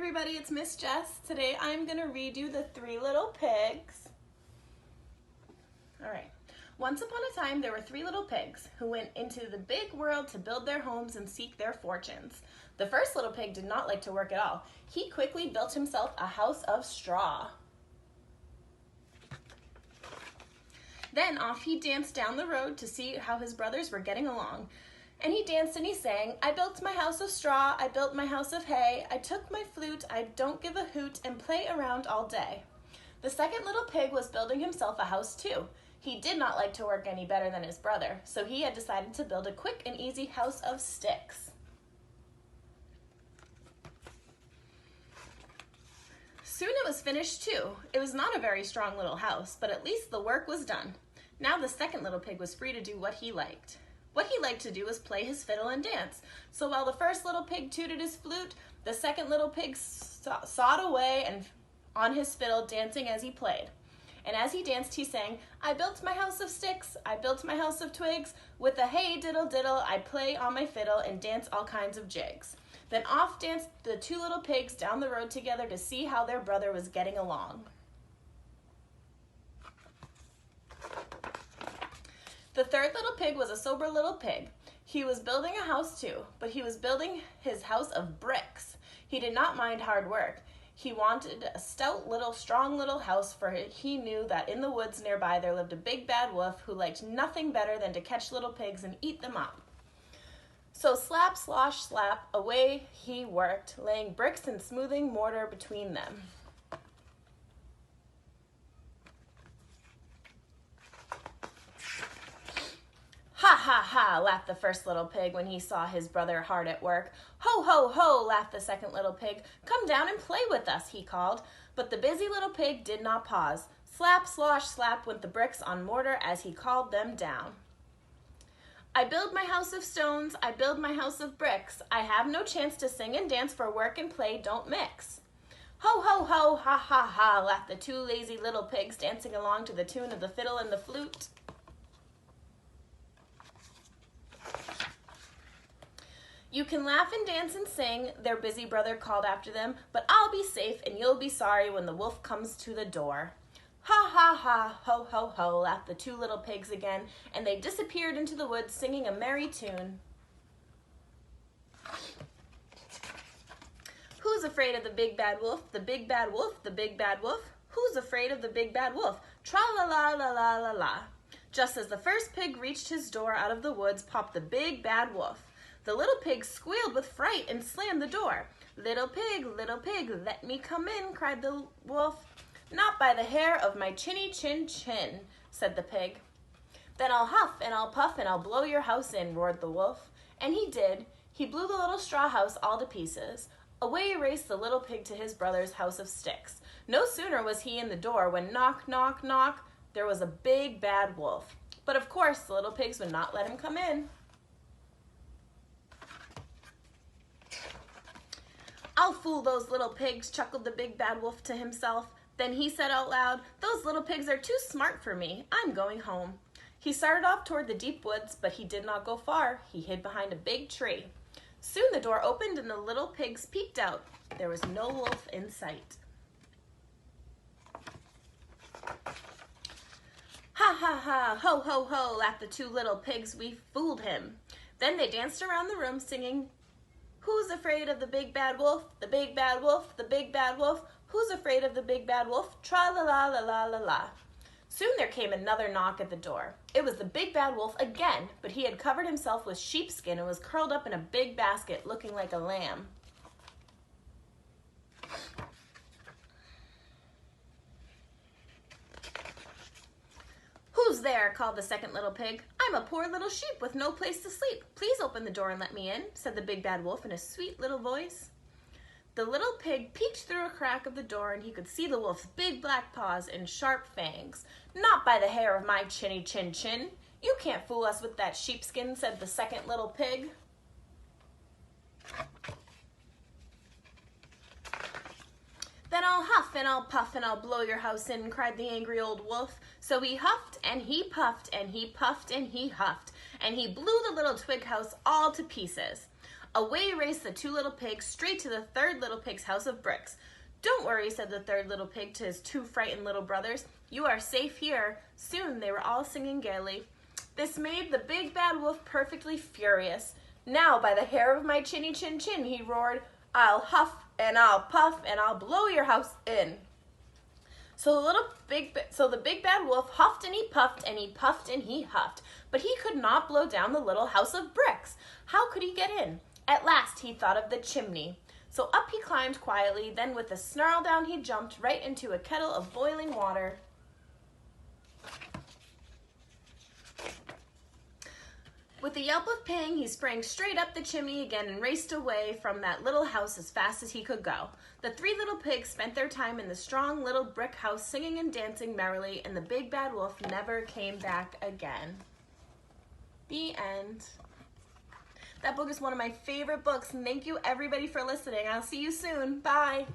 everybody, it's Miss Jess. Today I'm going to read you the Three Little Pigs. Alright. Once upon a time there were three little pigs who went into the big world to build their homes and seek their fortunes. The first little pig did not like to work at all. He quickly built himself a house of straw. Then off he danced down the road to see how his brothers were getting along. And he danced and he sang, "I built my house of straw, I built my house of hay, I took my flute, I don't give a hoot, and play around all day." The second little pig was building himself a house too. He did not like to work any better than his brother, so he had decided to build a quick and easy house of sticks. Soon it was finished too. It was not a very strong little house, but at least the work was done. Now the second little pig was free to do what he liked. What he liked to do was play his fiddle and dance. So while the first little pig tooted his flute, the second little pig sawed away and on his fiddle, dancing as he played. And as he danced, he sang, "I built my house of sticks, I built my house of twigs, with a hey diddle diddle, I play on my fiddle and dance all kinds of jigs." Then off danced the two little pigs down the road together to see how their brother was getting along. The third little pig was a sober little pig. He was building a house too, but he was building his house of bricks. He did not mind hard work. He wanted a stout little, strong little house, for he knew that in the woods nearby there lived a big bad wolf who liked nothing better than to catch little pigs and eat them up. So slap, slosh, slap, away he worked, laying bricks and smoothing mortar between them. "Ha, ha, ha," laughed the first little pig when he saw his brother hard at work. "Ho, ho, ho," laughed the second little pig. "Come down and play with us," he called. But the busy little pig did not pause. Slap, slosh, slap went the bricks on mortar as he called them down. "I build my house of stones, I build my house of bricks. I have no chance to sing and dance, for work and play don't mix." "Ho, ho, ho, ha, ha, ha," laughed the two lazy little pigs, dancing along to the tune of the fiddle and the flute. "You can laugh and dance and sing," their busy brother called after them, "but I'll be safe and you'll be sorry when the wolf comes to the door." "Ha, ha, ha, ho, ho, ho," laughed the two little pigs again, and they disappeared into the woods singing a merry tune. "Who's afraid of the big bad wolf? The big bad wolf, the big bad wolf. Who's afraid of the big bad wolf? Tra-la-la-la-la-la-la." Just as the first pig reached his door out of the woods, popped the big bad wolf. The little pig squealed with fright and slammed the door. Little pig, let me come in," cried the wolf. "Not by the hair of my chinny chin chin," said the pig. "Then I'll huff and I'll puff and I'll blow your house in," roared the wolf. And he did. He blew the little straw house all to pieces. Away raced the little pig to his brother's house of sticks. No sooner was he in the door when knock, knock, knock, there was a big bad wolf. But of course the little pigs would not let him come in. "I'll fool those little pigs," chuckled the big bad wolf to himself. Then he said out loud, "Those little pigs are too smart for me. I'm going home." He started off toward the deep woods, but he did not go far. He hid behind a big tree. Soon the door opened and the little pigs peeked out. There was no wolf in sight. "Ha, ha, ha, ho, ho, ho," laughed the two little pigs. "We fooled him." Then they danced around the room singing, "Who's afraid of the big bad wolf? The big bad wolf, the big bad wolf. Who's afraid of the big bad wolf? Tra-la-la-la-la-la-la." Soon there came another knock at the door. It was the big bad wolf again, but he had covered himself with sheepskin and was curled up in a big basket looking like a lamb. "Who's there?" called the second little pig. "I'm a poor little sheep with no place to sleep. Please open the door and let me in," said the big bad wolf in a sweet little voice. The little pig peeked through a crack of the door and he could see the wolf's big black paws and sharp fangs. "Not by the hair of my chinny chin chin. You can't fool us with that sheepskin," said the second little pig. "Then I'll huff and I'll puff and I'll blow your house in," cried the angry old wolf. So he huffed and he puffed and he puffed and he huffed, and he blew the little twig house all to pieces. Away raced the two little pigs straight to the third little pig's house of bricks. "Don't worry," said the third little pig to his two frightened little brothers. "You are safe here." Soon they were all singing gaily. This made the big bad wolf perfectly furious. "Now, by the hair of my chinny chin chin," he roared, "I'll huff and I'll puff and I'll blow your house in." So the big bad wolf huffed and he puffed and he puffed and he huffed, but he could not blow down the little house of bricks. How could he get in? At last he thought of the chimney. So up he climbed quietly, then with a snarl down he jumped right into a kettle of boiling water. With a yelp of pain, he sprang straight up the chimney again and raced away from that little house as fast as he could go. The three little pigs spent their time in the strong little brick house singing and dancing merrily, and the big bad wolf never came back again. The end. That book is one of my favorite books, and thank you everybody for listening. I'll see you soon. Bye.